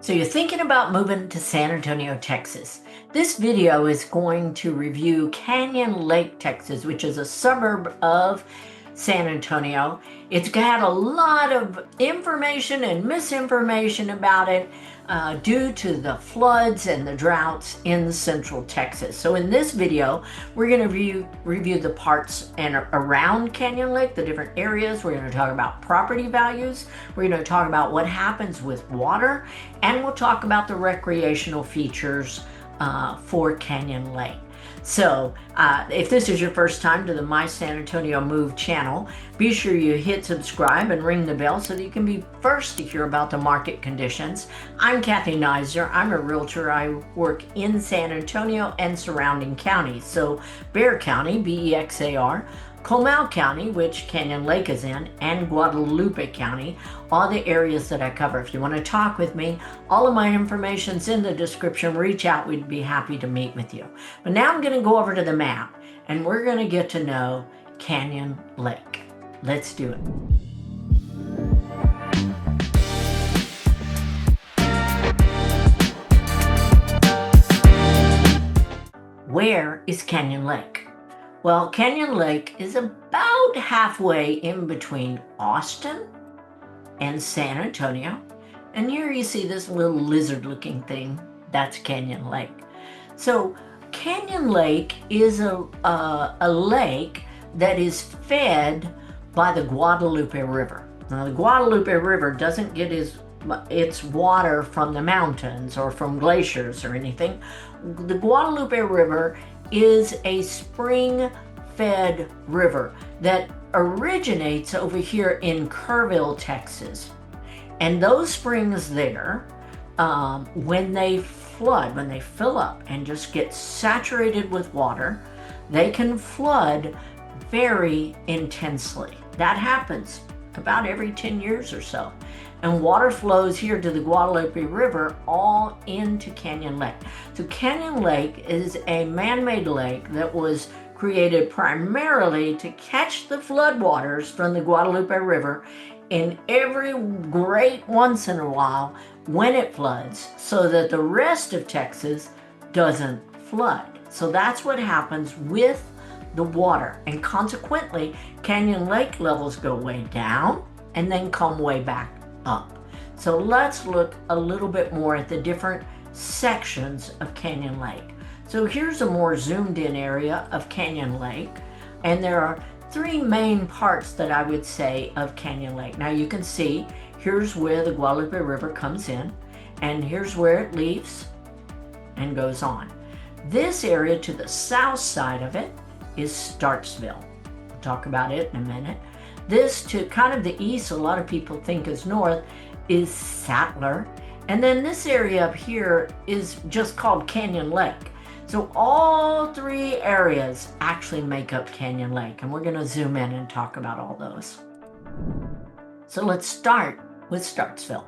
So you're thinking about moving to San Antonio, Texas. This video is going to review Canyon Lake, Texas, which is a suburb of San Antonio. It's got a lot of information and misinformation about it due to the floods and the droughts in central Texas. So in this video, we're going to review the parts and around Canyon Lake, the different areas. We're going to talk about property values. We're going to talk about what happens with water, and we'll talk about the recreational features for Canyon Lake. So if this is your first time to the My San Antonio Move channel, be sure you hit subscribe and ring the bell so that you can be first to hear about the market conditions. I'm Kathy Nizer. I'm a realtor. I work in San Antonio and surrounding counties. So Bexar County, Bexar, Comal County, which Canyon Lake is in, and Guadalupe County, all the areas that I cover. If you want to talk with me, all of my information's in the description. Reach out. We'd be happy to meet with you. But now I'm going to go over to the map, and we're going to get to know Canyon Lake. Let's do it. Where is Canyon Lake? Well, Canyon Lake is about halfway in between Austin and San Antonio. And here you see this little lizard-looking thing. That's Canyon Lake. So Canyon Lake is a lake that is fed by the Guadalupe River. Now, the Guadalupe River doesn't get its water from the mountains or from glaciers or anything. The Guadalupe River is a spring-fed river that originates over here in Kerrville, Texas. And those springs there, when they flood, when they fill up and just get saturated with water, they can flood very intensely. That happens about every 10 years or so. And water flows here to the Guadalupe River all into Canyon Lake. So Canyon Lake is a man-made lake that was created primarily to catch the floodwaters from the Guadalupe River in every great once in a while when it floods, so that the rest of Texas doesn't flood. So that's what happens with the water. And consequently, Canyon Lake levels go way down and then come way back up. So let's look a little bit more at the different sections of Canyon Lake. So here's a more zoomed in area of Canyon Lake, and there are three main parts that I would say of Canyon Lake. Now you can see here's where the Guadalupe River comes in, and here's where it leaves and goes on. This area to the south side of it is Startzville. We'll talk about it in a minute. This to kind of the east, a lot of people think is north, is Sattler. And then this area up here is just called Canyon Lake. So all three areas actually make up Canyon Lake. And we're going to zoom in and talk about all those. So let's start with Startzville.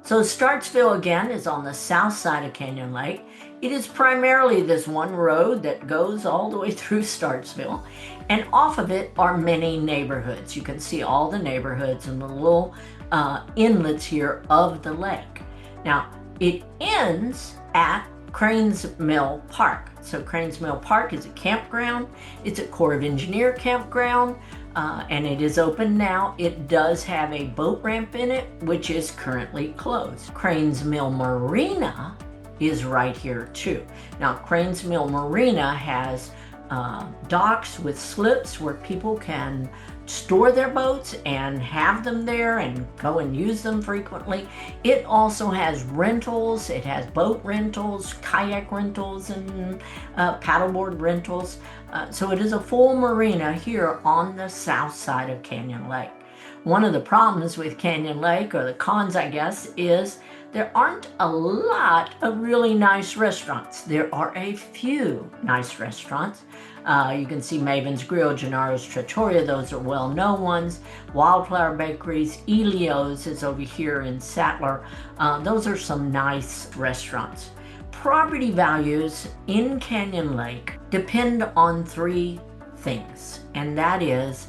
So Startzville, again, is on the south side of Canyon Lake. It is primarily this one road that goes all the way through Startzville, and off of it are many neighborhoods. You can see all the neighborhoods and the little inlets here of the lake. Now, it ends at Cranes Mill Park. So Cranes Mill Park is a campground. It's a Corps of Engineer campground. And it is open now. It does have a boat ramp in it, which is currently closed. Cranes Mill Marina is right here too. Now, Cranes Mill Marina has docks with slips where people can store their boats and have them there and go and use them frequently. It also has rentals. It has boat rentals, kayak rentals, and paddleboard rentals. So it is a full marina here on the south side of Canyon Lake. One of the problems with Canyon Lake, or the cons I guess, is there aren't a lot of really nice restaurants. There are a few nice restaurants. You can see Maven's Grill, Gennaro's Trattoria, those are well-known ones. Wildflower Bakeries, Elio's is over here in Sattler. Those are some nice restaurants. Property values in Canyon Lake depend on three things, and that is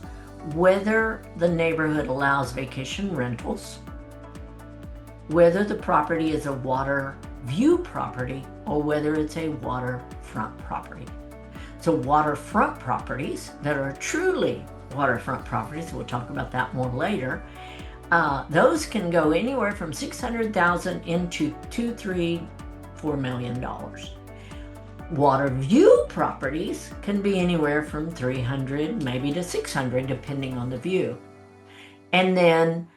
whether the neighborhood allows vacation rentals, whether the property is a water view property or whether it's a waterfront property. So waterfront properties that are truly waterfront properties, we'll talk about that more later, those can go anywhere from $600,000 into $2, $3, $4 million. Water view properties can be anywhere from 300 maybe to 600 depending on the view. And then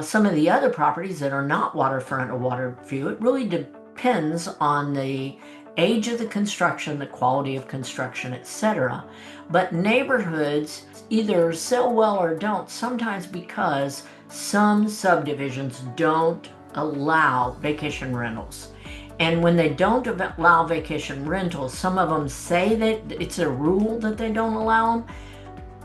some of the other properties that are not waterfront or water view, it really depends on the age of the construction, the quality of construction, etc. But neighborhoods either sell well or don't, sometimes because some subdivisions don't allow vacation rentals. And when they don't allow vacation rentals, some of them say that it's a rule that they don't allow them,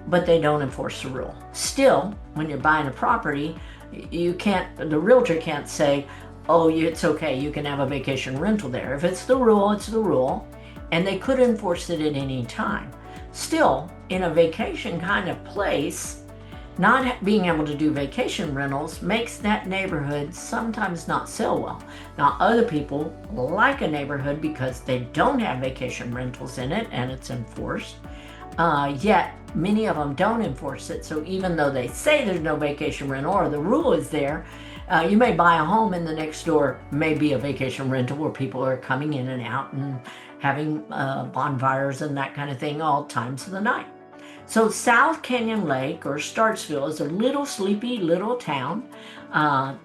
but they don't enforce the rule. Still, when you're buying a property, the realtor can't say, oh, it's okay, you can have a vacation rental there. If it's the rule, it's the rule, and they could enforce it at any time. Still, in a vacation kind of place, not being able to do vacation rentals makes that neighborhood sometimes not sell well. Now, other people like a neighborhood because they don't have vacation rentals in it and it's enforced, yet many of them don't enforce it. So even though they say there's no vacation rental or the rule is there, you may buy a home and the next door may be a vacation rental where people are coming in and out and having bonfires and that kind of thing all times of the night. So South Canyon Lake, or Startzville, is a little sleepy little town,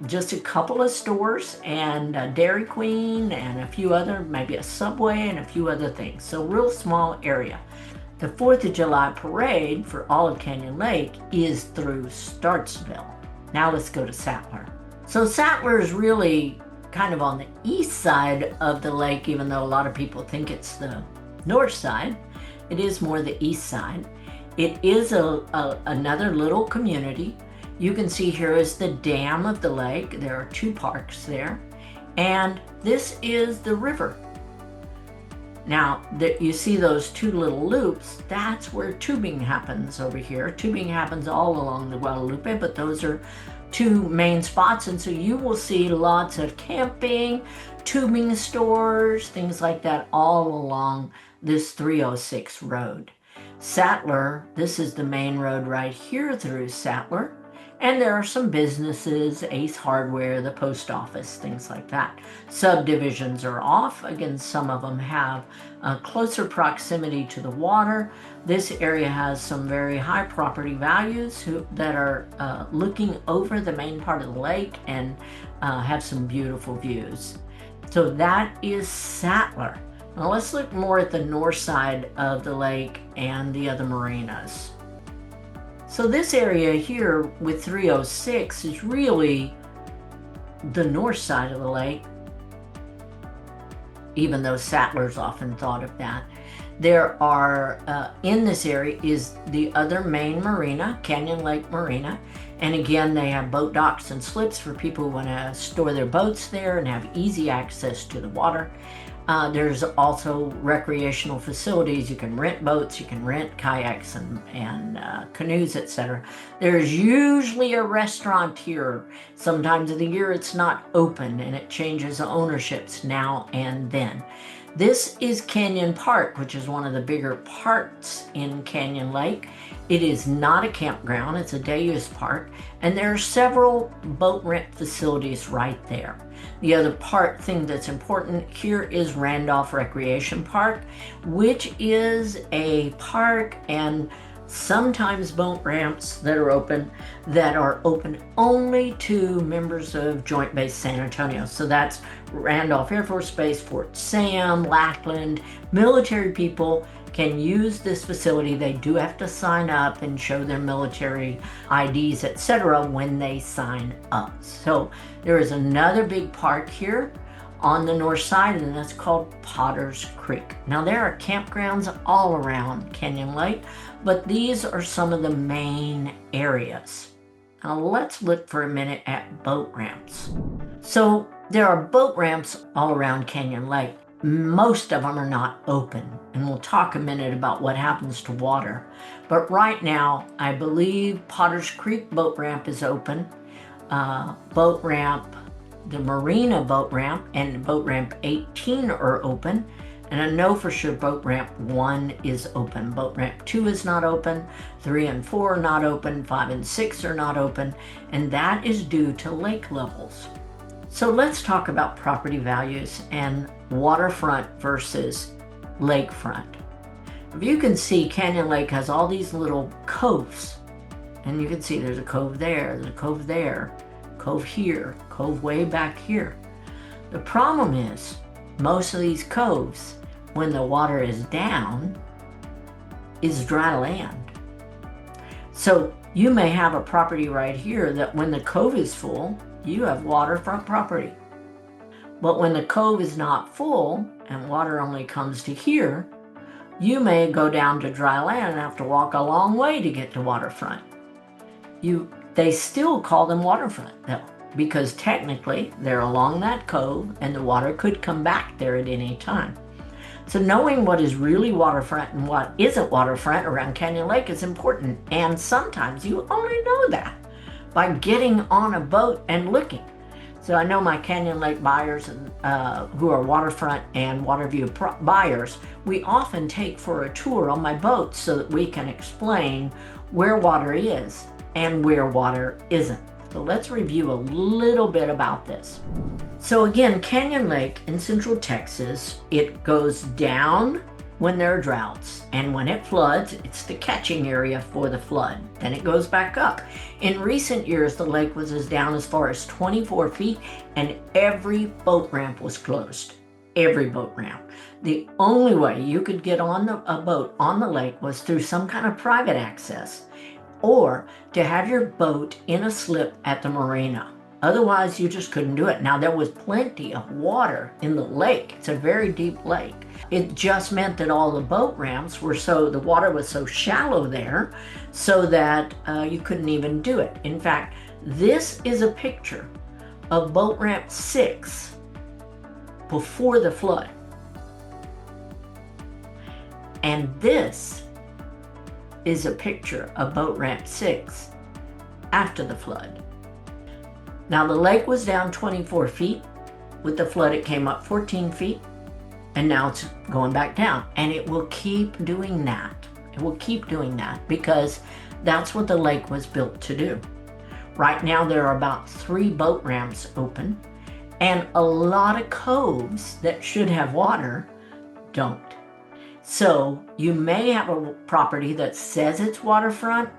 just a couple of stores and a Dairy Queen and a few other, maybe a Subway and a few other things. So real small area. The 4th of July parade for all of Canyon Lake is through Startzville. Now let's go to Sattler. So Sattler is really kind of on the east side of the lake, even though a lot of people think it's the north side. It is more the east side. It is another little community. You can see here is the dam of the lake. There are 2 parks there. And this is the river. Now, you see those 2 little loops, that's where tubing happens over here. Tubing happens all along the Guadalupe, but those are 2 main spots. And so you will see lots of camping, tubing stores, things like that all along this 306 road. Sattler, this is the main road right here through Sattler, and there are some businesses, Ace Hardware, the post office, things like that. Subdivisions are off. Again, some of them have a closer proximity to the water. This area has some very high property values that are looking over the main part of the lake and have some beautiful views. So that is Sattler. Now let's look more at the north side of the lake and the other marinas. So this area here with 306 is really the north side of the lake, even though Sattler's often thought of that. There are, in this area is the other main marina, Canyon Lake Marina. And again, they have boat docks and slips for people who want to store their boats there and have easy access to the water. There's also recreational facilities. You can rent boats, you can rent kayaks and canoes, etc. There's usually a restaurant here. Sometimes of the year it's not open and it changes ownerships now and then. This is Canyon Park, which is one of the bigger parks in Canyon Lake. It is not a campground, it's a day use park, and there are several boat rent facilities right there. The other thing that's important here is Randolph Recreation Park, which is a park and sometimes boat ramps that are open only to members of Joint Base San Antonio. So that's Randolph Air Force Base, Fort Sam, Lackland. Military people can use this facility. They do have to sign up and show their military IDs, etc. when they sign up. So there is another big park here on the north side, and that's called Potter's Creek. Now there are campgrounds all around Canyon Lake, but these are some of the main areas. Now let's look for a minute at boat ramps. So there are boat ramps all around Canyon Lake. Most of them are not open, and we'll talk a minute about what happens to water. But right now, I believe Potter's Creek boat ramp is open. Boat ramp the Marina boat ramp and boat ramp 18 are open, and I know for sure boat ramp 1 is open. Boat ramp 2 is not open, 3 and 4 are not open, 5 and 6 are not open, and that is due to lake levels. So let's talk about property values and waterfront versus lakefront. If you can see, Canyon Lake has all these little coves, and you can see there's a cove there, there's a cove there, cove here, cove way back here. The problem is, most of these coves, when the water is down, is dry land. So you may have a property right here that when the cove is full, you have waterfront property. But when the cove is not full and water only comes to here, you may go down to dry land and have to walk a long way to get to waterfront. They still call them waterfront though, because technically they're along that cove and the water could come back there at any time. So knowing what is really waterfront and what isn't waterfront around Canyon Lake is important, and sometimes you only know that by getting on a boat and looking. So I know my Canyon Lake buyers who are waterfront and waterview buyers, we often take for a tour on my boat so that we can explain where water is and where water isn't. So let's review a little bit about this. So again, Canyon Lake in Central Texas, it goes down when there are droughts, and when it floods, it's the catching area for the flood. Then it goes back up. In recent years, the lake was as down as far as 24 feet, and every boat ramp was closed. Every boat ramp. The only way you could get on a boat on the lake was through some kind of private access, or to have your boat in a slip at the marina. Otherwise, you just couldn't do it. Now, there was plenty of water in the lake. It's a very deep lake. It just meant that all the boat ramps were the water was so shallow there so that you couldn't even do it. In fact, this is a picture of boat ramp 6 before the flood. And this is a picture of boat ramp 6 after the flood. Now the lake was down 24 feet. With the flood, it came up 14 feet, and now it's going back down. And it will keep doing that. It will keep doing that because that's what the lake was built to do. Right now, there are about 3 boat ramps open, and a lot of coves that should have water don't. So you may have a property that says it's waterfront,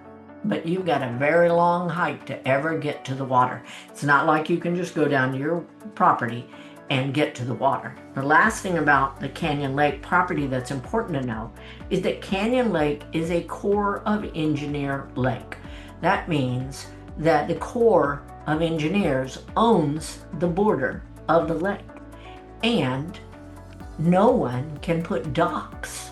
but you've got a very long hike to ever get to the water. It's not like you can just go down to your property and get to the water. The last thing about the Canyon Lake property that's important to know is that Canyon Lake is a Corps of Engineer lake. That means that the Corps of Engineers owns the border of the lake, and no one can put docks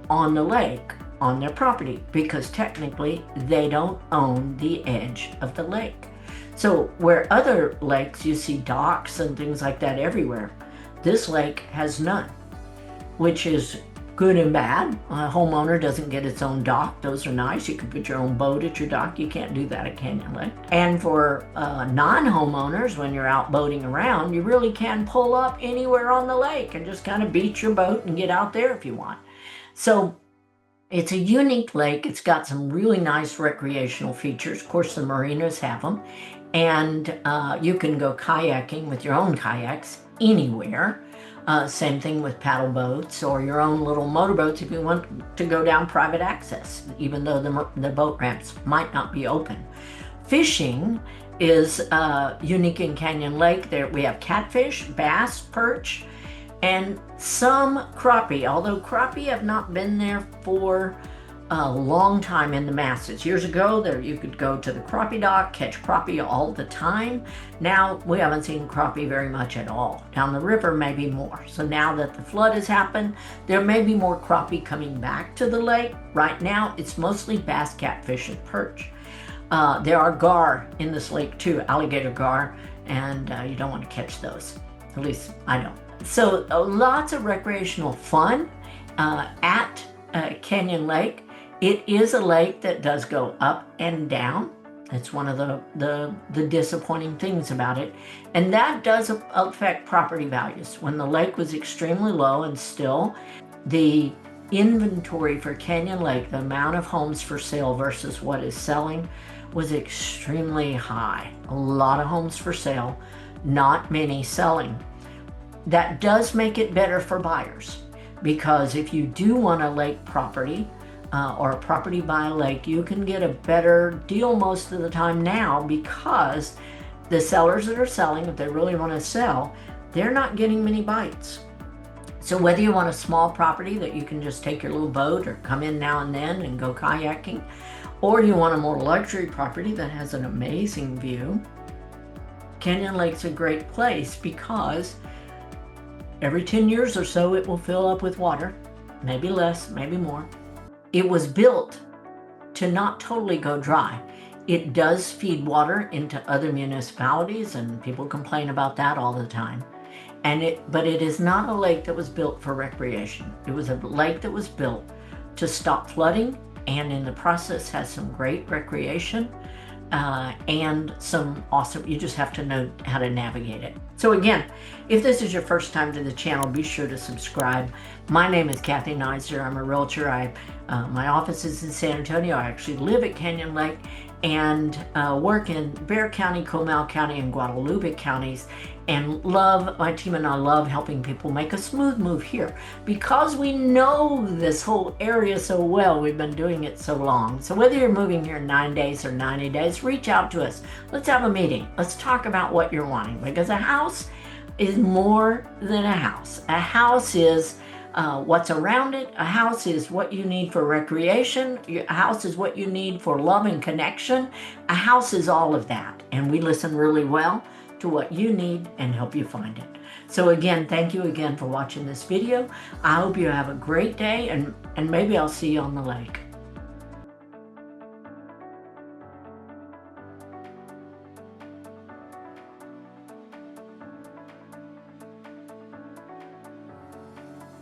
on the lake on their property because technically they don't own the edge of the lake. So where other lakes you see docks and things like that everywhere, this lake has none, which is good and bad. A homeowner doesn't get its own dock. Those are nice. You can put your own boat at your dock. You can't do that at Canyon Lake. And for non-homeowners, when you're out boating around, you really can pull up anywhere on the lake and just kind of beach your boat and get out there if you want. So it's a unique lake. It's got some really nice recreational features. Of course, the marinas have them. And you can go kayaking with your own kayaks anywhere. Same thing with paddle boats or your own little motorboats if you want to go down private access, even though the boat ramps might not be open. Fishing is unique in Canyon Lake. There we have catfish, bass, perch, and some crappie, although crappie have not been there for a long time in the masses. Years ago, you could go to the crappie dock, catch crappie all the time. Now, we haven't seen crappie very much at all. Down the river, maybe more. So now that the flood has happened, there may be more crappie coming back to the lake. Right now, it's mostly bass, catfish, and perch. There are gar in this lake too, alligator gar, and you don't want to catch those. At least I don't. So lots of recreational fun at Canyon Lake. It is a lake that does go up and down. It's one of the disappointing things about it. And that does affect property values. When the lake was extremely low and still, the inventory for Canyon Lake, the amount of homes for sale versus what is selling, was extremely high. A lot of homes for sale, not many selling. That does make it better for buyers, because if you do want a lake property, or a property by a lake, you can get a better deal most of the time now, because the sellers that are selling, if they really want to sell, they're not getting many bites. So whether you want a small property that you can just take your little boat or come in now and then and go kayaking, or you want a more luxury property that has an amazing view, Canyon Lake's a great place, because every 10 years or so it will fill up with water, maybe less, maybe more. It was built to not totally go dry. It does feed water into other municipalities, and people complain about that all the time. But it is not a lake that was built for recreation. It was a lake that was built to stop flooding, and in the process has some great recreation, and some awesome, you just have to know how to navigate it. So again, if this is your first time to the channel, be sure to subscribe. My name is Kathy Neiser. I'm a realtor. My office is in San Antonio. I actually live at Canyon Lake and work in Bexar County, Comal County, and Guadalupe counties, and my team and I love helping people make a smooth move here, because we know this whole area so well. We've been doing it so long. So whether you're moving here in 9 days or 90 days, reach out to us. Let's have a meeting. Let's talk about what you're wanting, because a house is more than a house. A house is what's around it. A house is what you need for recreation. A house is what you need for love and connection. A house is all of that. And we listen really well to what you need and help you find it. So again, thank you again for watching this video. I hope you have a great day, and maybe I'll see you on the lake.